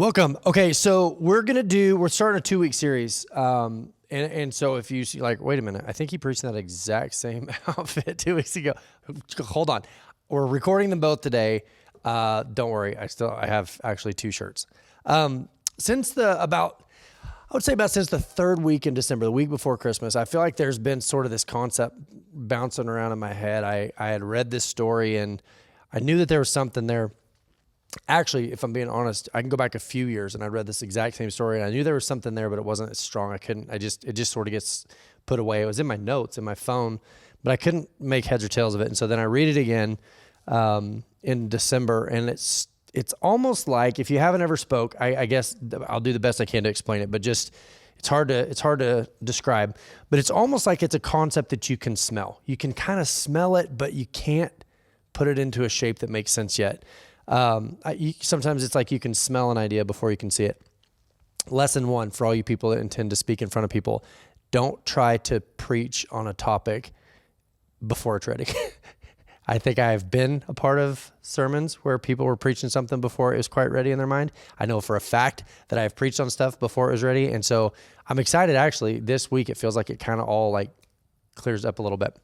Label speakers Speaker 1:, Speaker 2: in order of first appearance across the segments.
Speaker 1: Welcome. Okay, so we're starting a 2-week series. And so if you see, like, wait a minute, I think he preached in that exact same outfit 2 weeks ago. Hold on. We're recording them both today. Don't worry. I have actually 2 shirts. Since the third week in December, the week before Christmas, I feel like there's been sort of this concept bouncing around in my head. I had read this story and I knew that there was something there. Actually, if I'm being honest, I can go back a few years and I read this exact same story and I knew there was something there, but it wasn't as strong. It just sort of gets put away. It was in my notes, in my phone, but I couldn't make heads or tails of it. And so then I read it again in December, and it's almost like, if you haven't ever spoke, I guess I'll do the best I can to explain it, but just it's hard to describe. But it's almost like it's a concept that you can smell. You can kind of smell it, but you can't put it into a shape that makes sense yet. Sometimes it's like you can smell an idea before you can see it. Lesson 1 for all you people that intend to speak in front of people: don't try to preach on a topic before it's ready. I think I've been a part of sermons where people were preaching something before it was quite ready in their mind. I know for a fact that I've preached on stuff before it was ready. And so I'm excited. Actually, this week, it feels like it kind of all like clears up a little bit.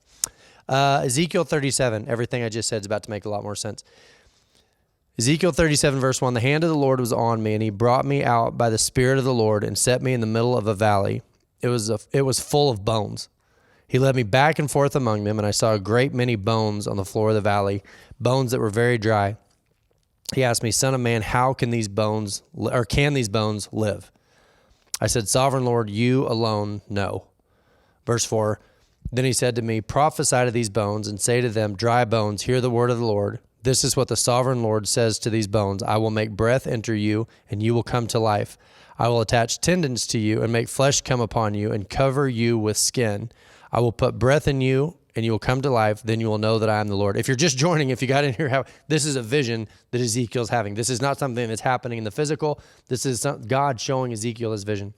Speaker 1: Ezekiel 37, everything I just said is about to make a lot more sense. Ezekiel 37, verse 1, the hand of the Lord was on me, and he brought me out by the Spirit of the Lord and set me in the middle of a valley. It was full of bones. He led me back and forth among them, and I saw a great many bones on the floor of the valley, bones that were very dry. He asked me, Son of man, how can these bones live? I said, Sovereign Lord, you alone know. Verse 4, then he said to me, prophesy to these bones and say to them, dry bones, hear the word of the Lord. This is what the sovereign Lord says to these bones. I will make breath enter you, and you will come to life. I will attach tendons to you and make flesh come upon you and cover you with skin. I will put breath in you, and you will come to life. Then you will know that I am the Lord. If you're just joining, if you got in here, this is a vision that Ezekiel's having. This is not something that's happening in the physical. This is God showing Ezekiel his vision.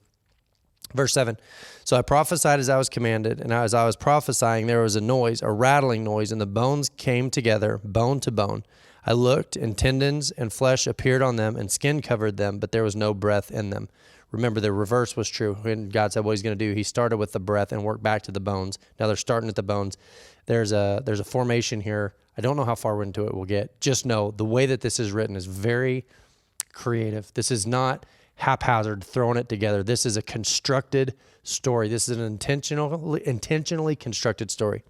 Speaker 1: Verse 7, so I prophesied as I was commanded, and as I was prophesying, there was a noise, a rattling noise, and the bones came together, bone to bone. I looked, and tendons and flesh appeared on them, and skin covered them, but there was no breath in them. Remember, the reverse was true. When God said what he's going to do, he started with the breath and worked back to the bones. Now they're starting at the bones. There's a formation here. I don't know how far into it we'll get. Just know the way that this is written is very creative. This is not haphazard, throwing it together. This is a constructed story. This is an intentionally constructed story.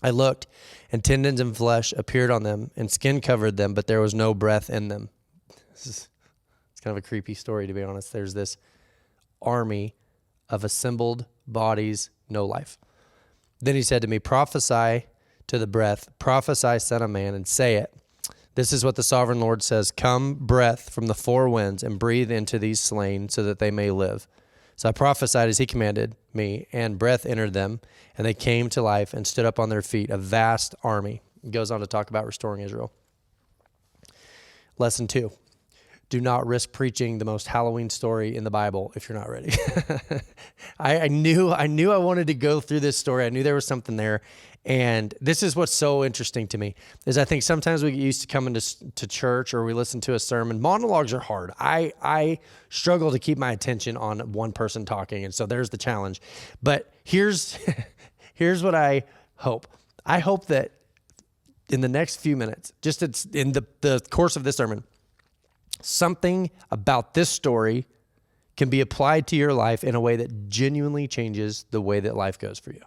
Speaker 1: I looked, and tendons and flesh appeared on them, and skin covered them, but there was no breath in them. It's kind of a creepy story, to be honest. There's this army of assembled bodies, no life. Then he said to me, prophesy to the breath, prophesy, son of man, and say it. This is what the sovereign Lord says, come breath from the 4 winds and breathe into these slain so that they may live. So I prophesied as he commanded me, and breath entered them, and they came to life and stood up on their feet, a vast army. He goes on to talk about restoring Israel. Lesson 2, do not risk preaching the most Halloween story in the Bible if you're not ready. I knew I wanted to go through this story. I knew there was something there. And this is what's so interesting to me, is I think sometimes we get used to coming to church or we listen to a sermon. Monologues are hard. I struggle to keep my attention on one person talking, and so there's the challenge. But here's what I hope. I hope that in the next few minutes, just in the course of this sermon, something about this story can be applied to your life in a way that genuinely changes the way that life goes for you.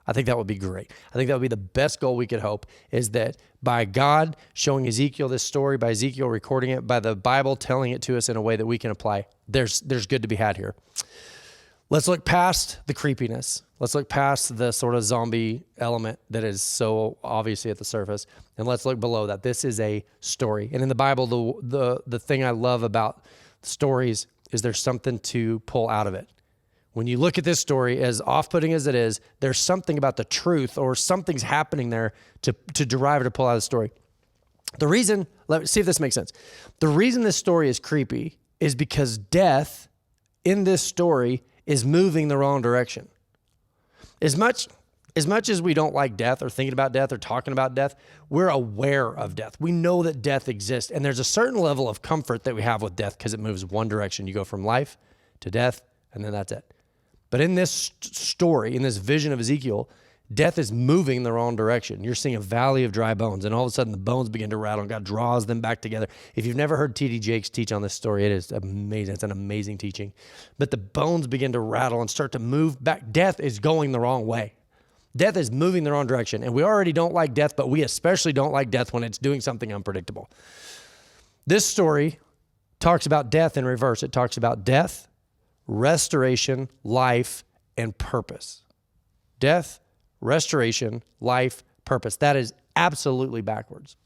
Speaker 1: I think that would be great. I think that would be the best goal we could hope, is that by God showing Ezekiel this story, by Ezekiel recording it, by the Bible telling it to us in a way that we can apply, there's good to be had here. Let's look past the creepiness. Let's look past the sort of zombie element that is so obviously at the surface, and let's look below that. This is a story. And in the Bible, the thing I love about stories is there's something to pull out of it. When you look at this story, as off-putting as it is, there's something about the truth, or something's happening there to derive or to pull out of the story. The reason, let's see if this makes sense. The reason this story is creepy is because death in this story is moving the wrong direction. As much as much as we don't like death or thinking about death or talking about death, we're aware of death. We know that death exists. And there's a certain level of comfort that we have with death because it moves one direction. You go from life to death, and then that's it. But in this story, in this vision of Ezekiel, death is moving the wrong direction. You're seeing a valley of dry bones, and all of a sudden the bones begin to rattle, and God draws them back together. If you've never heard T.D. Jakes teach on this story, it is amazing. It's an amazing teaching. But the bones begin to rattle and start to move back. Death is going the wrong way. Death is moving the wrong direction. And we already don't like death, but we especially don't like death when it's doing something unpredictable. This story talks about death in reverse. It talks about death, restoration, life, and purpose. Death, restoration, life, purpose. That is absolutely backwards.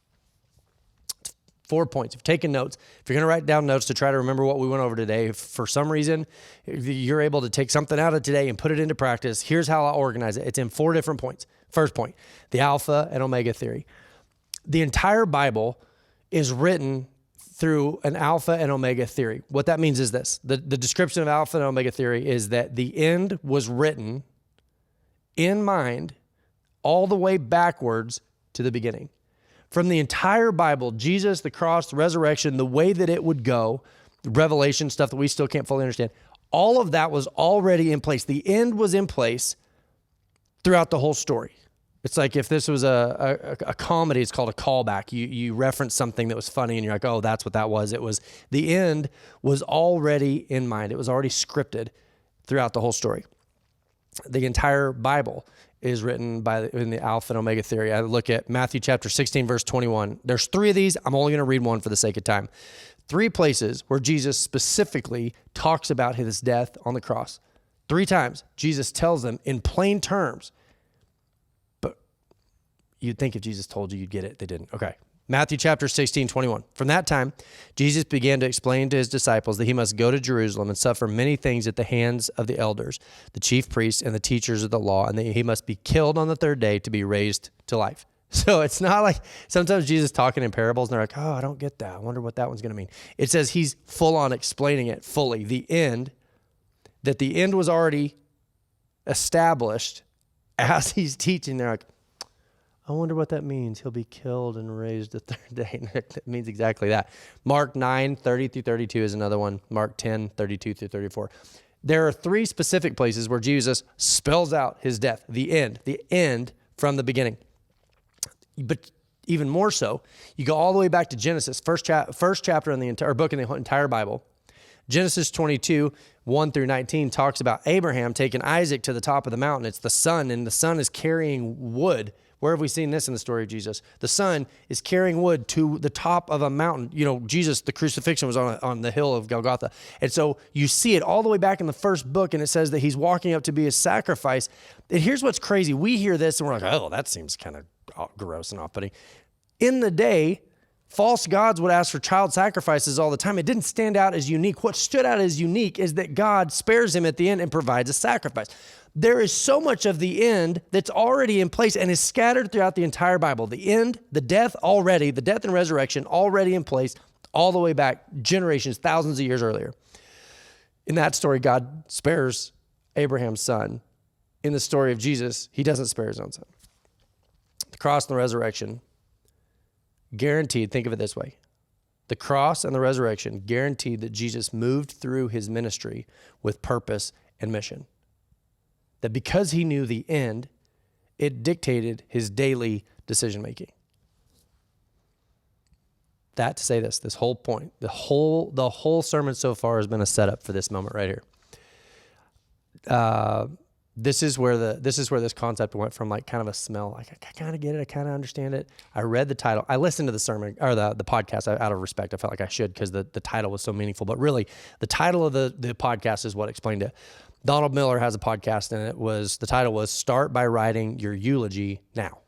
Speaker 1: 4 points. If you've taken notes, if you're going to write down notes to try to remember what we went over today, if for some reason you're able to take something out of today and put it into practice, here's how I organize it. It's in 4 different points. First point, the Alpha and Omega theory. The entire Bible is written through an Alpha and Omega theory. What that means is this. The description of Alpha and Omega theory is that the end was written in mind all the way backwards to the beginning. From the entire Bible, Jesus, the cross, the resurrection, the way that it would go, the Revelation stuff that we still can't fully understand, all of that was already in place. The end was in place throughout the whole story. It's like if this was a comedy, it's called a callback. You reference something that was funny and you're like, oh, that's what that was. It was, the end was already in mind. It was already scripted throughout the whole story. The entire Bible is written in the Alpha and Omega theory. I look at Matthew chapter 16, verse 21. There's 3 of these. I'm only going to read one for the sake of time. 3 places where Jesus specifically talks about his death on the cross. 3 times, Jesus tells them in plain terms. But you'd think if Jesus told you, you'd get it. They didn't. Okay. Matthew chapter 16, 21. From that time, Jesus began to explain to his disciples that he must go to Jerusalem and suffer many things at the hands of the elders, the chief priests, and the teachers of the law, and that he must be killed on the 3rd day to be raised to life. So it's not like sometimes Jesus talking in parables and they're like, oh, I don't get that. I wonder what that one's going to mean. It says he's full on explaining it fully. The end was already established as he's teaching. They're like, I wonder what that means. He'll be killed and raised the 3rd day. That means exactly that. Mark 9, 30 through 32 is another one. Mark 10, 32 through 34. There are 3 specific places where Jesus spells out his death, the end from the beginning. But even more so, you go all the way back to Genesis, first chapter in the entire book in the entire Bible. Genesis 22, 1 through 19 talks about Abraham taking Isaac to the top of the mountain. It's the sun, and the sun is carrying wood. Where have we seen this in the story of Jesus? The son is carrying wood to the top of a mountain. You know, Jesus, the crucifixion was on the hill of Golgotha. And so you see it all the way back in the first book, and it says that he's walking up to be a sacrifice. And here's what's crazy. We hear this, and we're like, oh, that seems kind of gross and off-putting. In the day, false gods would ask for child sacrifices all the time. It didn't stand out as unique. What stood out as unique is that God spares him at the end and provides a sacrifice. There is so much of the end that's already in place and is scattered throughout the entire Bible. The end, the death and resurrection already in place all the way back generations, thousands of years earlier. In that story, God spares Abraham's son. In the story of Jesus, he doesn't spare his own son. The cross and the resurrection, guaranteed, think of it this way. The cross and the resurrection guaranteed that Jesus moved through his ministry with purpose and mission. That because he knew the end, it dictated his daily decision-making. That to say this whole point, the whole sermon so far has been a setup for this moment right here. This is where this concept went from like kind of a smell. Like I kind of get it. I kind of understand it. I read the title. I listened to the sermon or the podcast out of respect. I felt like I should because the title was so meaningful. But really, the title of the podcast is what explained it. Donald Miller has a podcast, and the title was "Start by Writing Your Eulogy Now."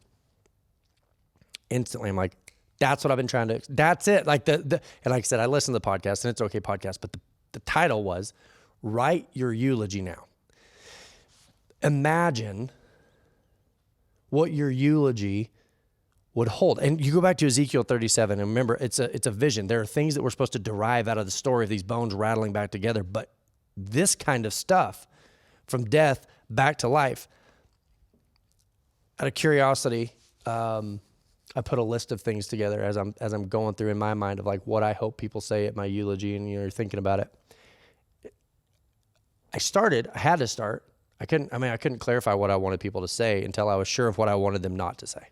Speaker 1: Instantly, I'm like, that's what I've been trying to. That's it. Like and like I said, I listened to the podcast, and it's okay podcast, but the title was "Write Your Eulogy Now." Imagine what your eulogy would hold. And you go back to Ezekiel 37, and remember, it's a vision. There are things that we're supposed to derive out of the story of these bones rattling back together, but this kind of stuff, from death back to life, out of curiosity, I put a list of things together as I'm going through in my mind of like what I hope people say at my eulogy, and you're thinking about it. I had to start. I couldn't clarify what I wanted people to say until I was sure of what I wanted them not to say.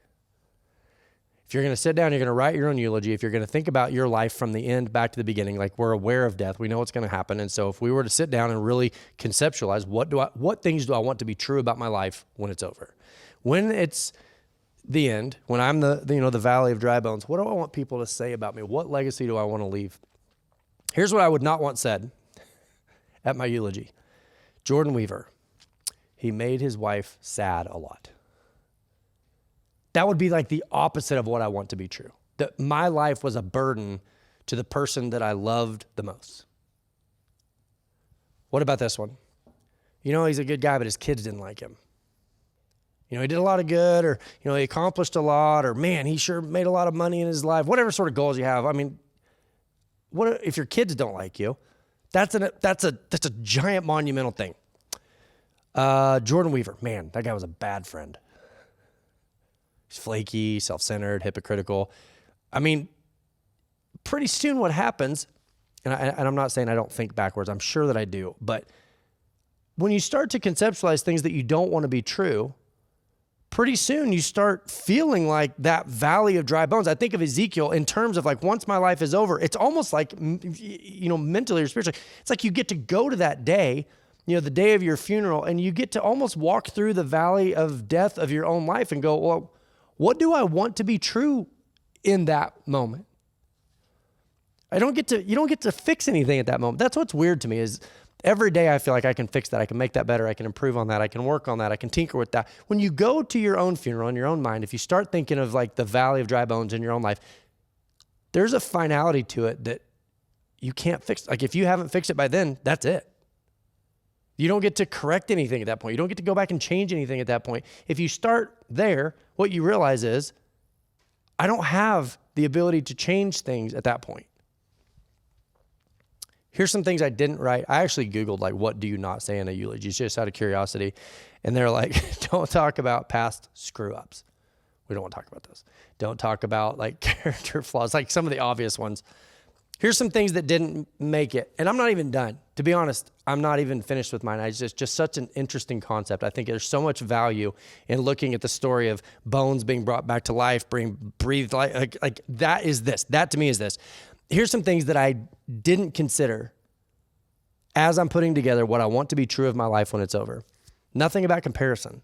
Speaker 1: If you're going to sit down, you're going to write your own eulogy. If you're going to think about your life from the end back to the beginning, like we're aware of death, we know what's going to happen. And so if we were to sit down and really conceptualize what things do I want to be true about my life when it's over? When it's the end, when I'm the valley of dry bones, what do I want people to say about me? What legacy do I want to leave? Here's what I would not want said at my eulogy. Jordan Weaver, he made his wife sad a lot. That would be like the opposite of what I want to be true. That my life was a burden to the person that I loved the most. What about this one? He's a good guy, but his kids didn't like him. He did a lot of good, or, he accomplished a lot, or man, he sure made a lot of money in his life. Whatever sort of goals you have. I mean, what if your kids don't like you? That's a giant monumental thing. Jordan Weaver, man, that guy was a bad friend. He's flaky, self-centered, hypocritical. I mean, pretty soon what happens, and I'm not saying I don't think backwards, I'm sure that I do, but when you start to conceptualize things that you don't want to be true, pretty soon you start feeling like that valley of dry bones. I think of Ezekiel in terms of like, once my life is over, it's almost like, mentally or spiritually, it's like you get to go to that day, the day of your funeral, and you get to almost walk through the valley of death of your own life and go, well, what do I want to be true in that moment? You don't get to fix anything at that moment. That's what's weird to me is every day I feel like I can fix that. I can make that better. I can improve on that. I can work on that. I can tinker with that. When you go to your own funeral in your own mind, if you start thinking of like the valley of dry bones in your own life, there's a finality to it that you can't fix. Like if you haven't fixed it by then, that's it. You don't get to correct anything at that point. You don't get to go back and change anything at that point. If you start there, what you realize is, I don't have the ability to change things at that point. Here's some things I didn't write. I actually Googled, like, what do you not say in a eulogy, just out of curiosity. And they're like, don't talk about past screw-ups. We don't want to talk about those. Don't talk about, like, character flaws, like some of the obvious ones. Here's some things that didn't make it. And I'm not even done. To be honest, I'm not even finished with mine. It's just such an interesting concept. I think there's so much value in looking at the story of bones being brought back to life, being breathed life. Like that is this. That to me is this. Here's some things that I didn't consider as I'm putting together what I want to be true of my life when it's over. Nothing about comparison.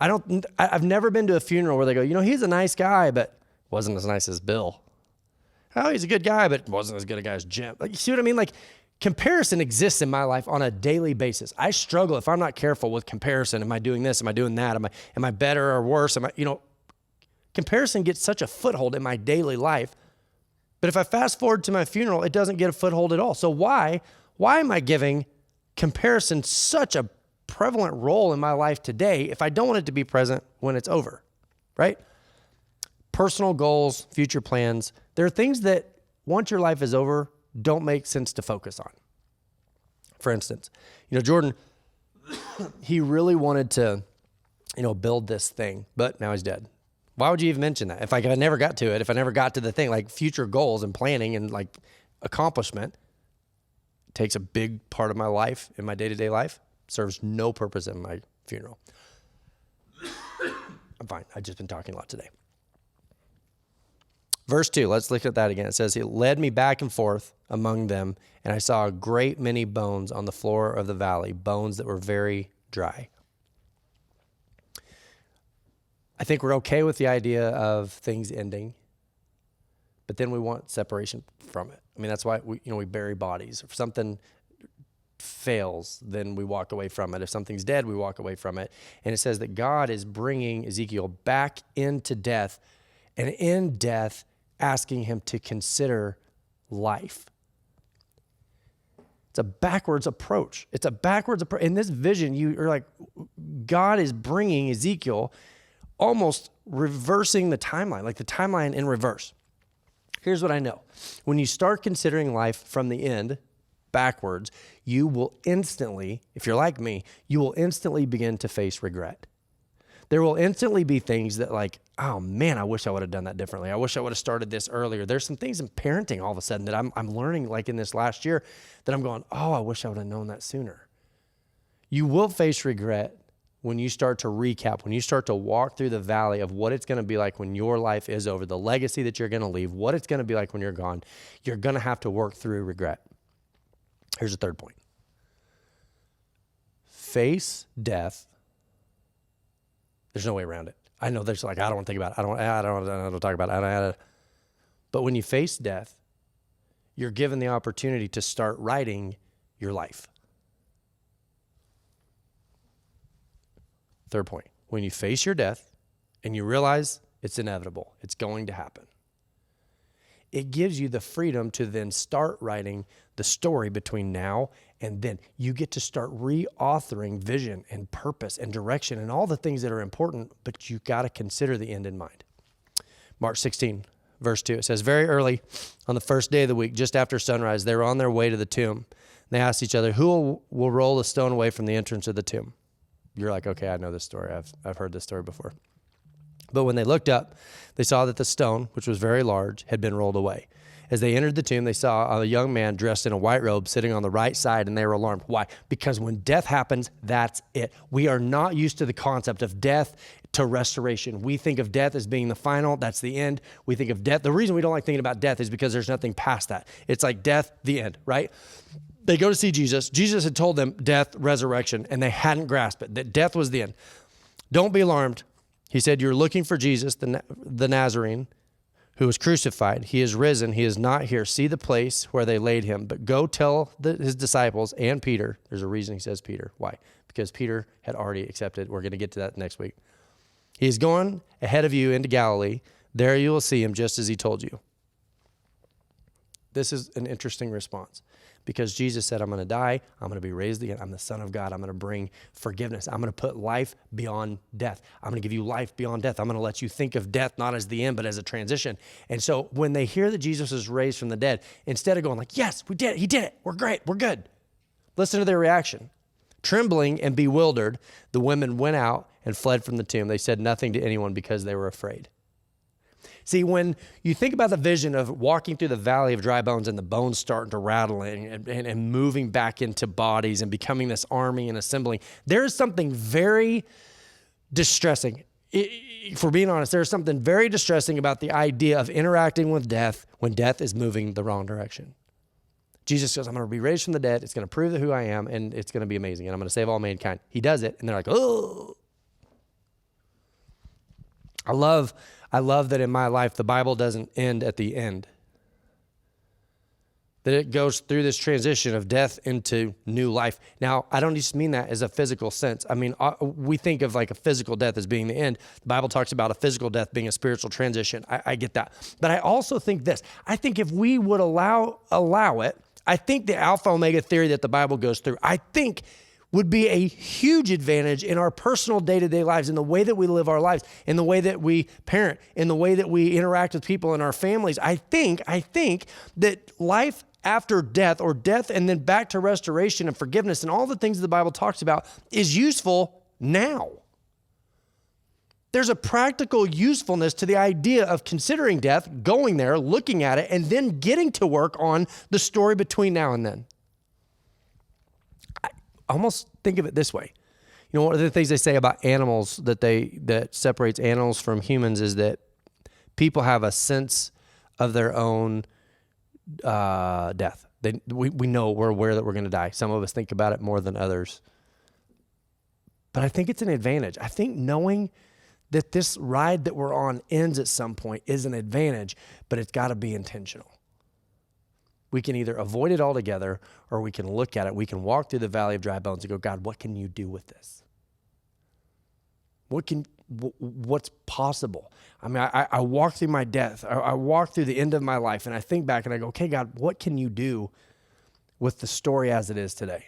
Speaker 1: I've never been to a funeral where they go, he's a nice guy, but wasn't as nice as Bill. Oh, he's a good guy, but wasn't as good a guy as Jim. Like, you see what I mean? Like, comparison exists in my life on a daily basis. I struggle if I'm not careful with comparison. Am I doing this? Am I doing that? Am I better or worse? Comparison gets such a foothold in my daily life. But if I fast forward to my funeral, it doesn't get a foothold at all. So why am I giving comparison such a prevalent role in my life today if I don't want it to be present when it's over, right? Personal goals, future plans. There are things that once your life is over, don't make sense to focus on. For instance, Jordan, he really wanted to, build this thing, but now he's dead. Why would you even mention that? If I never got to it, if I never got to the thing, like future goals and planning and like accomplishment takes a big part of my life in my day-to-day life, serves no purpose in my funeral. I'm fine. I've just been talking a lot today. Verse 2, let's look at that again. It says, he led me back and forth among them, and I saw a great many bones on the floor of the valley, bones that were very dry. I think we're okay with the idea of things ending, but then we want separation from it. I mean, that's why we bury bodies. If something fails, then we walk away from it. If something's dead, we walk away from it. And it says that God is bringing Ezekiel back into death, and in death, asking him to consider life. It's a backwards approach. In this vision, you're like, God is bringing Ezekiel, almost reversing the timeline, like the timeline in reverse. Here's what I know. When you start considering life from the end backwards, you will instantly, if you're like me, you will instantly begin to face regret. There will instantly be things that like, oh man, I wish I would have done that differently. I wish I would have started this earlier. There's some things in parenting all of a sudden that I'm learning, like in this last year, that I'm going, oh, I wish I would have known that sooner. You will face regret when you start to recap, when you start to walk through the valley of what it's going to be like when your life is over, the legacy that you're going to leave, what it's going to be like when you're gone. You're going to have to work through regret. Here's the third point. Face death. There's no way around it. I know there's like, I don't want to think about it. I don't want to talk about it. But when you face death, you're given the opportunity to start writing your life. Third point, when you face your death and you realize it's inevitable, it's going to happen, it gives you the freedom to then start writing the story between now and then. You get to start reauthoring vision and purpose and direction and all the things that are important, but you got to consider the end in mind. Mark 16, verse 2, it says, very early on the first day of the week, just after sunrise, they were on their way to the tomb. They asked each other, who will roll the stone away from the entrance of the tomb? You're like, okay, I know this story. I've heard this story before. But when they looked up, they saw that the stone, which was very large, had been rolled away. As they entered the tomb, they saw a young man dressed in a white robe sitting on the right side, and they were alarmed. Why? Because when death happens, that's it. We are not used to the concept of death to restoration. We think of death as being the final, that's the end. We think of death. The reason we don't like thinking about death is because there's nothing past that. It's like death, the end, right? They go to see Jesus. Jesus had told them death, resurrection, and they hadn't grasped it, that death was the end. Don't be alarmed. He said, you're looking for Jesus, the Nazarene, who was crucified. He is risen. He is not here. See the place where they laid him. But go tell his disciples and Peter. There's a reason he says Peter. Why? Because Peter had already accepted. We're going to get to that next week. He is going ahead of you into Galilee. There you will see him just as he told you. This is an interesting response. Because Jesus said, I'm going to die, I'm going to be raised again, I'm the Son of God, I'm going to bring forgiveness, I'm going to put life beyond death, I'm going to give you life beyond death, I'm going to let you think of death not as the end, but as a transition. And so when they hear that Jesus is raised from the dead, instead of going like, yes, we did it, he did it, we're great, we're good, listen to their reaction. Trembling and bewildered, the women went out and fled from the tomb. They said nothing to anyone because they were afraid. See, when you think about the vision of walking through the valley of dry bones and the bones starting to rattle and moving back into bodies and becoming this army and assembling, there is something very distressing. For being honest, there's something very distressing about the idea of interacting with death when death is moving the wrong direction. Jesus says, I'm going to be raised from the dead. It's going to prove that who I am, and it's going to be amazing, and I'm going to save all mankind. He does it, and they're like, oh. I love that in my life, the Bible doesn't end at the end. That it goes through this transition of death into new life. Now, I don't just mean that as a physical sense. I mean, we think of like a physical death as being the end. The Bible talks about a physical death being a spiritual transition. I get that. But I also think this. I think if we would allow it, I think the Alpha Omega theory that the Bible goes through, I think would be a huge advantage in our personal day-to-day lives, in the way that we live our lives, in the way that we parent, in the way that we interact with people in our families. I think that life after death, or death and then back to restoration and forgiveness and all the things the Bible talks about, is useful now. There's a practical usefulness to the idea of considering death, going there, looking at it, and then getting to work on the story between now and then. Almost think of it this way. You know, one of the things they say about animals that separates animals from humans is that people have a sense of their own death. We know, we're aware that we're going to die. Some of us think about it more than others. But I think it's an advantage. I think knowing that this ride that we're on ends at some point is an advantage, but it's got to be intentional. We can either avoid it altogether, or we can look at it. We can walk through the valley of dry bones and go, God, what can you do with this? What's possible? I mean, I walk through my death. I walk through the end of my life, and I think back and I go, okay, God, what can you do with the story as it is today?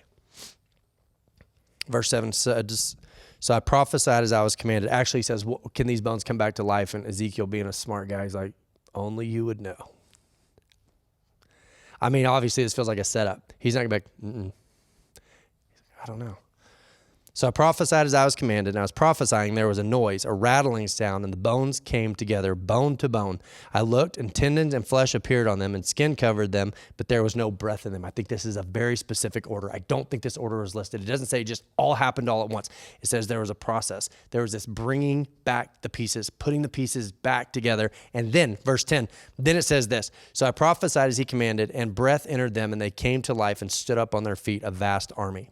Speaker 1: Verse 7 says, so I prophesied as I was commanded. Actually, he says, can these bones come back to life? And Ezekiel, being a smart guy, he's like, only you would know. I mean, obviously, this feels like a setup. He's not going to be like, I don't know. So I prophesied as I was commanded, and I was prophesying. There was a noise, a rattling sound, and the bones came together, bone to bone. I looked, and tendons and flesh appeared on them, and skin covered them, but there was no breath in them. I think this is a very specific order. I don't think this order is listed. It doesn't say it just all happened all at once. It says there was a process. There was this bringing back the pieces, putting the pieces back together, and then, verse 10, then it says this. So I prophesied as he commanded, and breath entered them, and they came to life and stood up on their feet, a vast army.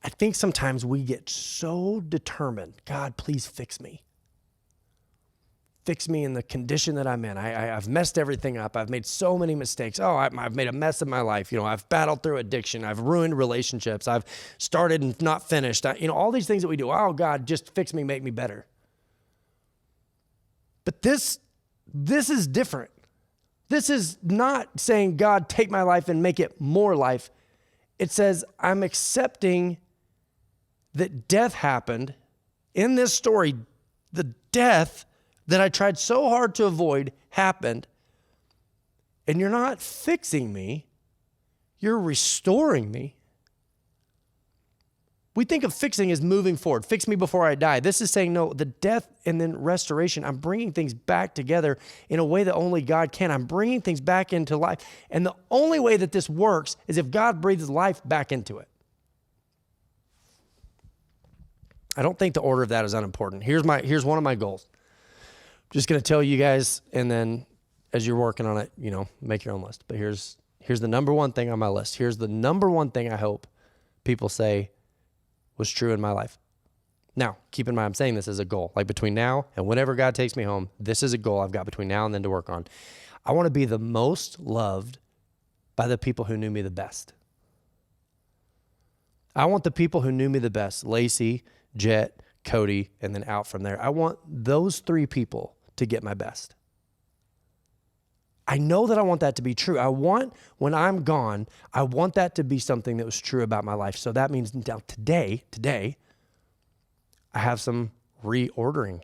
Speaker 1: I think sometimes we get so determined, God, please fix me. Fix me in the condition that I'm in. I've messed everything up. I've made so many mistakes. I've made a mess of my life. I've battled through addiction. I've ruined relationships. I've started and not finished. All these things that we do. Oh, God, just fix me, make me better. But this is different. This is not saying, God, take my life and make it more life. It says, I'm accepting that death happened in this story. The death that I tried so hard to avoid happened. And you're not fixing me. You're restoring me. We think of fixing as moving forward. Fix me before I die. This is saying, no, the death and then restoration, I'm bringing things back together in a way that only God can. I'm bringing things back into life. And the only way that this works is if God breathes life back into it. I don't think the order of that is unimportant. Here's one of my goals. I'm just going to tell you guys, and then as you're working on it, make your own list. But here's the number one thing on my list. Here's the number one thing I hope people say was true in my life. Now, keep in mind, I'm saying this as a goal. Like between now and whenever God takes me home, this is a goal I've got between now and then to work on. I want to be the most loved by the people who knew me the best. I want the people who knew me the best, Lacey, Jet, Cody, and then out from there. I want those three people to get my best. I know that I want that to be true. I want, when I'm gone, I want that to be something that was true about my life. So that means now today, I have some reordering.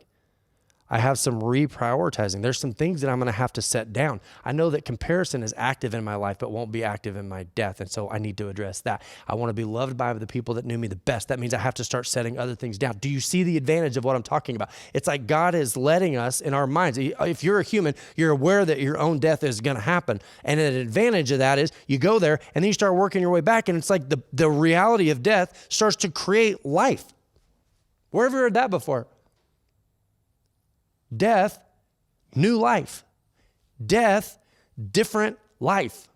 Speaker 1: I have some reprioritizing. There's some things that I'm going to have to set down. I know that comparison is active in my life, but won't be active in my death. And so I need to address that. I want to be loved by the people that knew me the best. That means I have to start setting other things down. Do you see the advantage of what I'm talking about? It's like God is letting us in our minds. If you're a human, you're aware that your own death is going to happen. And an advantage of that is you go there and then you start working your way back. And it's like the reality of death starts to create life. Where have you heard that before? Death, new life. Death, different life.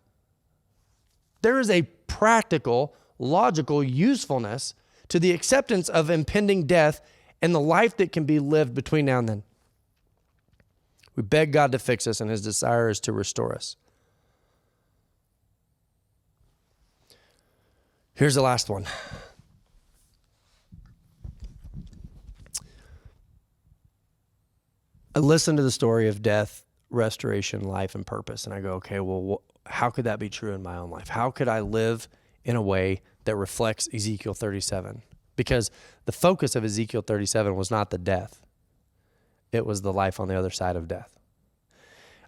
Speaker 1: There is a practical, logical usefulness to the acceptance of impending death and the life that can be lived between now and then. We beg God to fix us, and his desire is to restore us. Here's the last one. I listen to the story of death, restoration, life, and purpose, and I go, okay, well, how could that be true in my own life? How could I live in a way that reflects Ezekiel 37? Because the focus of Ezekiel 37 was not the death. It was the life on the other side of death.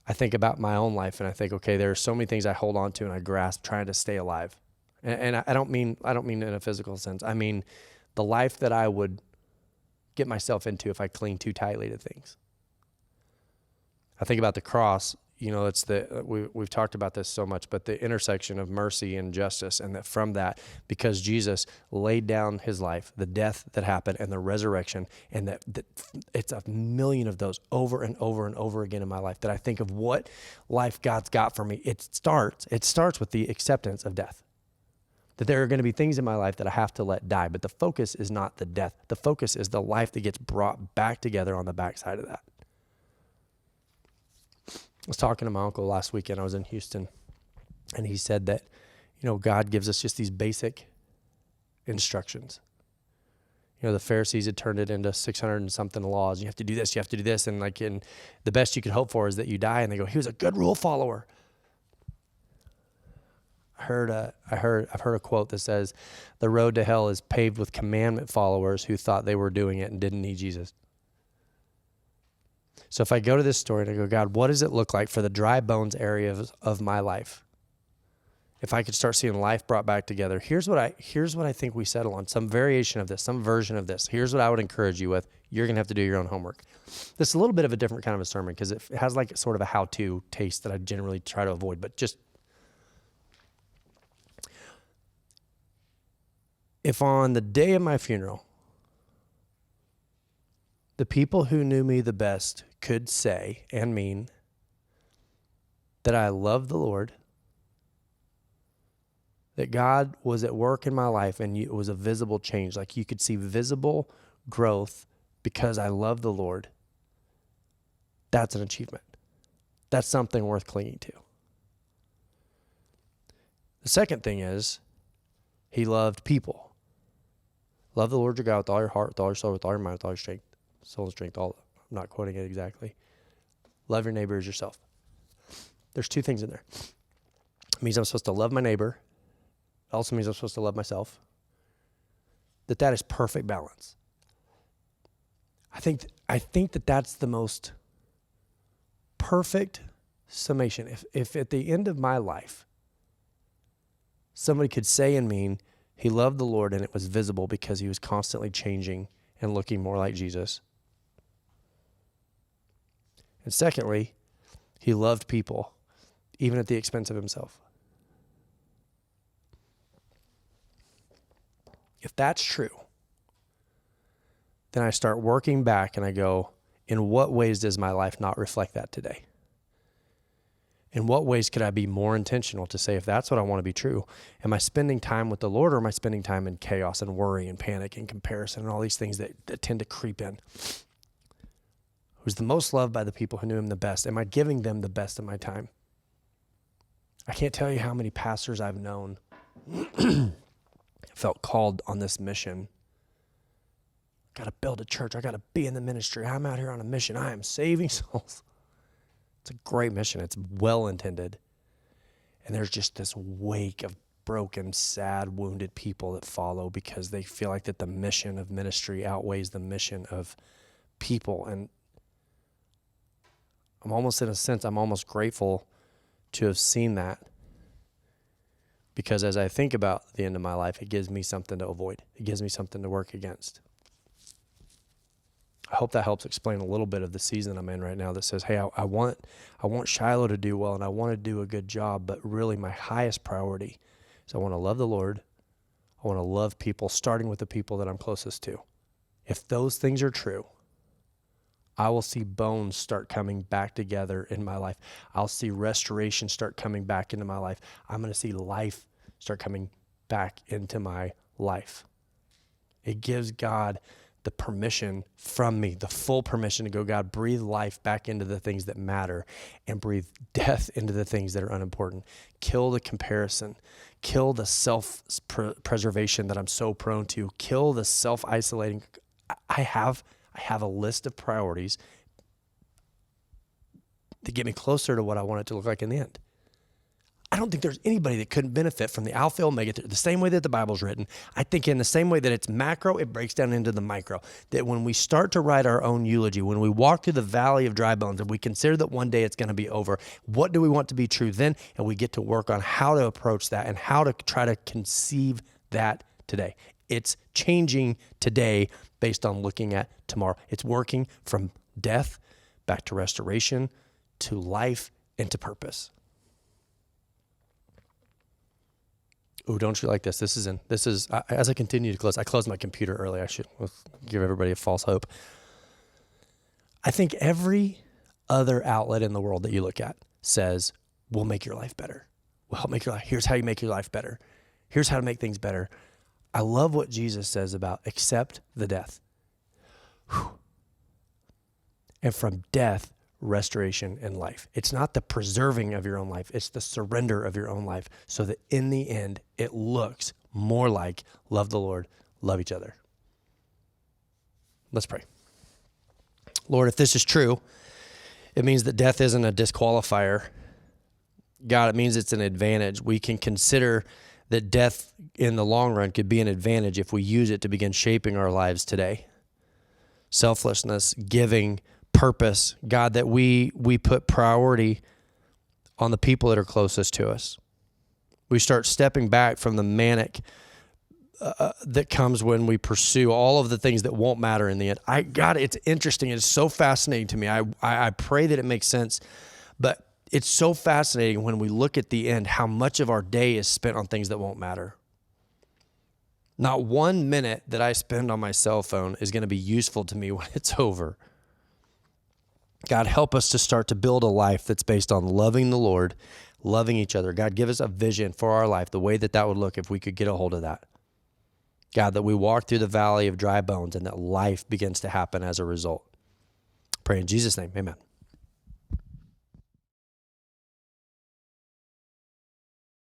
Speaker 1: I think about my own life, and I think, okay, there are so many things I hold on to and I grasp trying to stay alive. And I don't mean in a physical sense. I mean the life that I would get myself into if I cling too tightly to things. I think about the cross, it's we've talked about this so much, but the intersection of mercy and justice, and that from that, because Jesus laid down his life, the death that happened and the resurrection, and that it's a million of those over and over and over again in my life, that I think of what life God's got for me. It starts with the acceptance of death. That there are going to be things in my life that I have to let die, but the focus is not the death. The focus is the life that gets brought back together on the backside of that. I was talking to my uncle last weekend. I was in Houston, and he said that, God gives us just these basic instructions. The Pharisees had turned it into 600 and something laws. You have to do this, you have to do this. And the best you could hope for is that you die. And they go, he was a good rule follower. I've heard a quote that says, the road to hell is paved with commandment followers who thought they were doing it and didn't need Jesus. So if I go to this story and I go, God, what does it look like for the dry bones area of my life? if I could start seeing life brought back together, here's what I think we settle on, some variation of this, some version of this. Here's what I would encourage you with. You're going to have to do your own homework. This is a little bit of a different kind of a sermon because it has like sort of a how-to taste that I generally try to avoid, but just if on the day of my funeral, the people who knew me the best could say and mean that I love the Lord, that God was at work in my life and it was a visible change. Like you could see visible growth because I love the Lord. That's an achievement. That's something worth clinging to. The second thing is he loved people. Love the Lord your God with all your heart, with all your soul, with all your mind, with all your strength, soul and strength. I'm not quoting it exactly. Love your neighbor as yourself. There's two things in there. It means I'm supposed to love my neighbor. It also means I'm supposed to love myself. That is perfect balance. I think that that's the most perfect summation. If at the end of my life, somebody could say and mean, he loved the Lord and it was visible because he was constantly changing and looking more like Jesus. And secondly, he loved people, even at the expense of himself. If that's true, then I start working back and I go, in what ways does my life not reflect that today? In what ways could I be more intentional to say, if that's what I want to be true, am I spending time with the Lord or am I spending time in chaos and worry and panic and comparison and all these things that tend to creep in? Who's the most loved by the people who knew him the best? Am I giving them the best of my time? I can't tell you how many pastors I've known felt called on this mission. Got to build a church. I got to be in the ministry. I'm out here on a mission. I am saving souls. It's a great mission. It's well intended. And there's just this wake of broken, sad, wounded people that follow because they feel like that the mission of ministry outweighs the mission of people. And I'm almost, in a sense, I'm almost grateful to have seen that, because as I think about the end of my life, it gives me something to avoid. It gives me something to work against. I hope that helps explain a little bit of the season I'm in right now that says, hey, I want Shiloh to do well and I want to do a good job, but really my highest priority is I want to love the Lord. I want to love people, starting with the people that I'm closest to. If those things are true, I will see bones start coming back together in my life. I'll see restoration start coming back into my life. I'm going to see life start coming back into my life. It gives God the permission from me, the full permission to go, God, breathe life back into the things that matter and breathe death into the things that are unimportant. Kill the comparison. Kill the self-preservation that I'm so prone to. Kill the self-isolating. I have a list of priorities that get me closer to what I want it to look like in the end. I don't think there's anybody that couldn't benefit from the Alpha Omega, the same way that the Bible's written. I think in the same way that it's macro, it breaks down into the micro. That when we start to write our own eulogy, when we walk through the valley of dry bones and we consider that one day it's going to be over, what do we want to be true then? And we get to work on how to approach that and how to try to conceive that today. It's changing today based on looking at tomorrow. It's working from death back to restoration, to life, and to purpose. Ooh, don't you like this? This is as I continue to close, I closed my computer early. I should give everybody a false hope. I think every other outlet in the world that you look at says, we'll make your life better. We'll help make your life. Here's how you make your life better. Here's how to make things better. I love what Jesus says about accept the death. Whew. And from death, restoration and life. It's not the preserving of your own life. It's the surrender of your own life so that in the end, it looks more like love the Lord, love each other. Let's pray. Lord, if this is true, it means that death isn't a disqualifier. God, it means it's an advantage. We can consider that death in the long run could be an advantage if we use it to begin shaping our lives today. Selflessness, giving, purpose, God, that we put priority on the people that are closest to us. We start stepping back from the manic that comes when we pursue all of the things that won't matter in the end. God, it's interesting. It's so fascinating to me. I pray that it makes sense, but it's so fascinating when we look at the end, how much of our day is spent on things that won't matter. Not 1 minute that I spend on my cell phone is going to be useful to me when it's over. God, help us to start to build a life that's based on loving the Lord, loving each other. God, give us a vision for our life, the way that that would look if we could get a hold of that. God, that we walk through the valley of dry bones and that life begins to happen as a result. Pray in Jesus' name, amen.